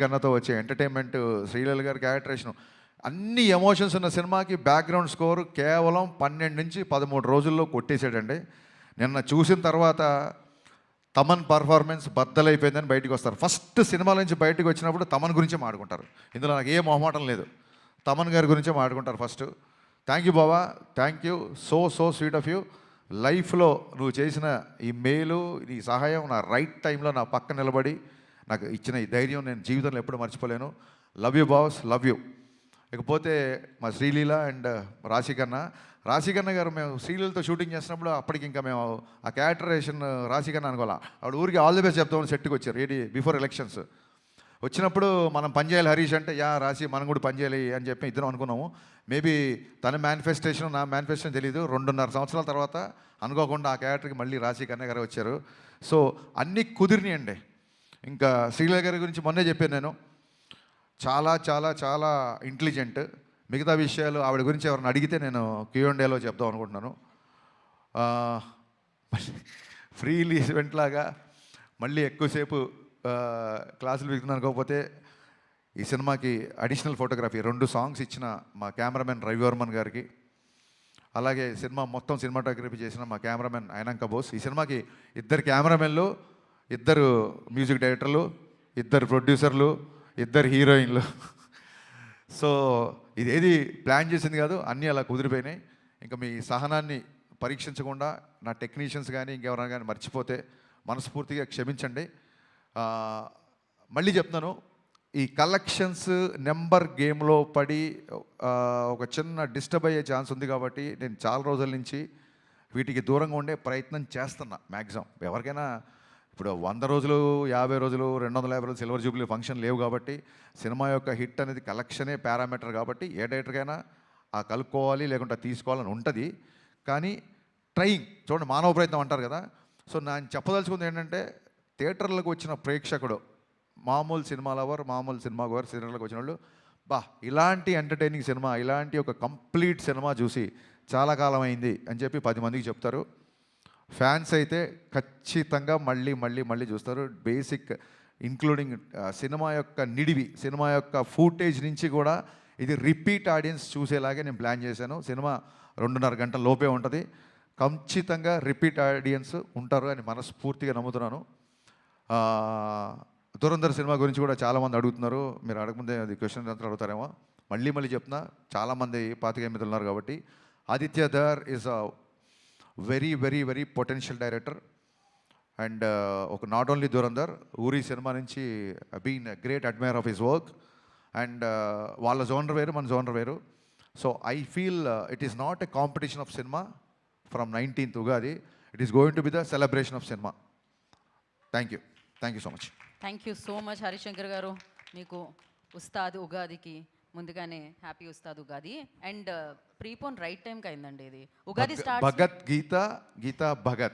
గన్నతో వచ్చే ఎంటర్టైన్మెంట్, శ్రీలీల గారి క్యారెక్టరేషన్, అన్ని ఎమోషన్స్ ఉన్న సినిమాకి బ్యాక్గ్రౌండ్ స్కోర్ కేవలం 12 నుంచి 13 రోజుల్లో కొట్టేసాడండి. నిన్న చూసిన తర్వాత తమన్ పర్ఫార్మెన్స్ బద్దలైపోయిందని బయటకు వస్తారు. ఫస్ట్ సినిమా నుంచి బయటకు వచ్చినప్పుడు తమన్ గురించే మాట్లాడుకుంటారు. ఇందులో నాకు ఏ మొహమాటం లేదు, తమన్ గారి గురించే మాట్లాడుకుంటారు ఫస్ట్. థ్యాంక్ యూ బావా, thank you, so sweet of you. లైఫ్లో నువ్వు చేసిన ఈ మేలు, నీ సహాయం, నా రైట్ టైంలో నా పక్క నిలబడి నాకు ఇచ్చిన ఈ ధైర్యం నేను జీవితంలో ఎప్పుడు మర్చిపోలేను. Love you boss, love you. ఇకపోతే మా శ్రీలీల అండ్ రాశికన్న గారు, మేము శ్రీలీలతో షూటింగ్ చేసినప్పుడు అప్పటికి ఇంకా మేము ఆ క్యారెక్టరేషన్ రాశికన్న అనుకోవాలా, ఆవిడ ఊరికి ఆల్ ది బెస్ట్ చెప్తామని సెట్కి వచ్చారు రెడీ బిఫోర్ ఎలక్షన్స్. వచ్చినప్పుడు మనం పనిచేయాలి హరీష్ అంటే, యా రాశి మనం కూడా పనిచేయాలి అని చెప్పి ఇద్దరం అనుకున్నాము. మేబీ తన మేనిఫెస్టేషన్ నా మేనిఫెస్టేషన్ తెలియదు. 2.5 సంవత్సరాల తర్వాత అనుకోకుండా ఆ క్యారెక్టర్కి మళ్ళీ రాశికన్న గారు వచ్చారు. సో అన్నీ కుదిరినాయండి. ఇంకా శ్రీలీల గారి గురించి మొన్నే చెప్పాను నేను, చాలా చాలా చాలా ఇంటెలిజెంట్. మిగతా విషయాలు ఆవిడ గురించి ఎవరిని అడిగితే నేను Q&Aలో చెప్దాం అనుకుంటున్నాను. ఫ్రీలీ ఈవెంట్ లాగా మళ్ళీ ఎక్కువసేపు క్లాసులు విగుతున్నాను. అనుకోకపోతే ఈ సినిమాకి అడిషనల్ ఫోటోగ్రఫీ 2 సాంగ్స్ ఇచ్చిన మా కెమెరామెన్ రవివర్మన్ గారికి, అలాగే సినిమా మొత్తం సినిమాటోగ్రఫీ చేసిన మా కెమెరామెన్ అయినంక బోస్. ఈ సినిమాకి 2 కెమెరామెన్లు, 2 మ్యూజిక్ డైరెక్టర్లు, 2 ప్రొడ్యూసర్లు, 2 హీరోయిన్లు. సో ఇదేది ప్లాన్ చేసింది కాదు, అన్నీ అలా కుదిరిపోయినాయి. ఇంకా మీ సహనాన్ని పరీక్షించకుండా నా టెక్నీషియన్స్ కానీ ఇంకెవరైనా కానీ మర్చిపోతే మనస్ఫూర్తిగా క్షమించండి. మళ్ళీ చెప్తున్నాను, ఈ కలెక్షన్స్ నెంబర్ గేమ్లో పడి ఒక చిన్న డిస్టర్బ్ అయ్యే ఛాన్స్ ఉంది. కాబట్టి నేను చాలా రోజుల నుంచి వీటికి దూరంగా ఉండే ప్రయత్నం చేస్తున్నా మ్యాక్సిమం. ఎవరికైనా ఇప్పుడు 100 రోజులు, 50 రోజులు, 250 రోజులు సిల్వర్ జూబ్లీ ఫంక్షన్ లేవు. కాబట్టి సినిమా యొక్క హిట్ అనేది కలెక్షనే పారామీటర్. కాబట్టి ఏ డైరెక్టర్కైనా ఆ కలుపుకోవాలి లేకుంటే తీసుకోవాలని ఉంటుంది. కానీ ట్రైయింగ్ చూడండి, మానవ ప్రయత్నం అంటారు కదా. సో నేను చెప్పదలుచుకుంది ఏంటంటే, థియేటర్లకు వచ్చిన ప్రేక్షకుడు, మామూలు సినిమా లవర్, మామూలు సినిమా గోవర్, థియేటర్లకు వచ్చిన వాళ్ళు, ఇలాంటి ఎంటర్టైనింగ్ సినిమా, ఇలాంటి ఒక కంప్లీట్ సినిమా చూసి చాలా కాలం అయింది అని చెప్పి 10 మందికి చెప్తారు. ఫ్యాన్స్ అయితే ఖచ్చితంగా మళ్ళీ మళ్ళీ మళ్ళీ చూస్తారు. బేసిక్ ఇంక్లూడింగ్ సినిమా యొక్క నిడివి, సినిమా యొక్క ఫూటేజ్ నుంచి కూడా ఇది రిపీట్ ఆడియన్స్ చూసేలాగే నేను ప్లాన్ చేశాను. సినిమా 2.5 గంటల లోపే ఉంటుంది. ఖచ్చితంగా రిపీట్ ఆడియన్స్ ఉంటారు అని మనస్ఫూర్తిగా నమ్ముతున్నాను. దురంధర్ సినిమా గురించి కూడా చాలామంది అడుగుతున్నారు. మీరు అడగముందే అది క్వశ్చన్ అంతా అడుగుతారేమో. మళ్ళీ చెప్తున్నా, చాలామంది పాతికేయ మిత్రులు ఉన్నారు కాబట్టి. Aditya Dhar is a very potential director. And ఒక not only Dhurandhar, Uri cinema నుంచి been great admirer of his work. And వాళ్ళ జోనర్ వేరు, మన జోనర్ వేరు. So I feel it is not a competition of cinema from 19th Ugadi. It is going to be the celebration of cinema. Thank you so much. Thank you so much Harishankar గారు. మీకు ఉస్తాద్ ఉగాదికి ముందుగానే happy Ustaad Ugadi. And prepone right టైంకి అయిందండి ఇది. Ugadi start Bhagat గీత భగత్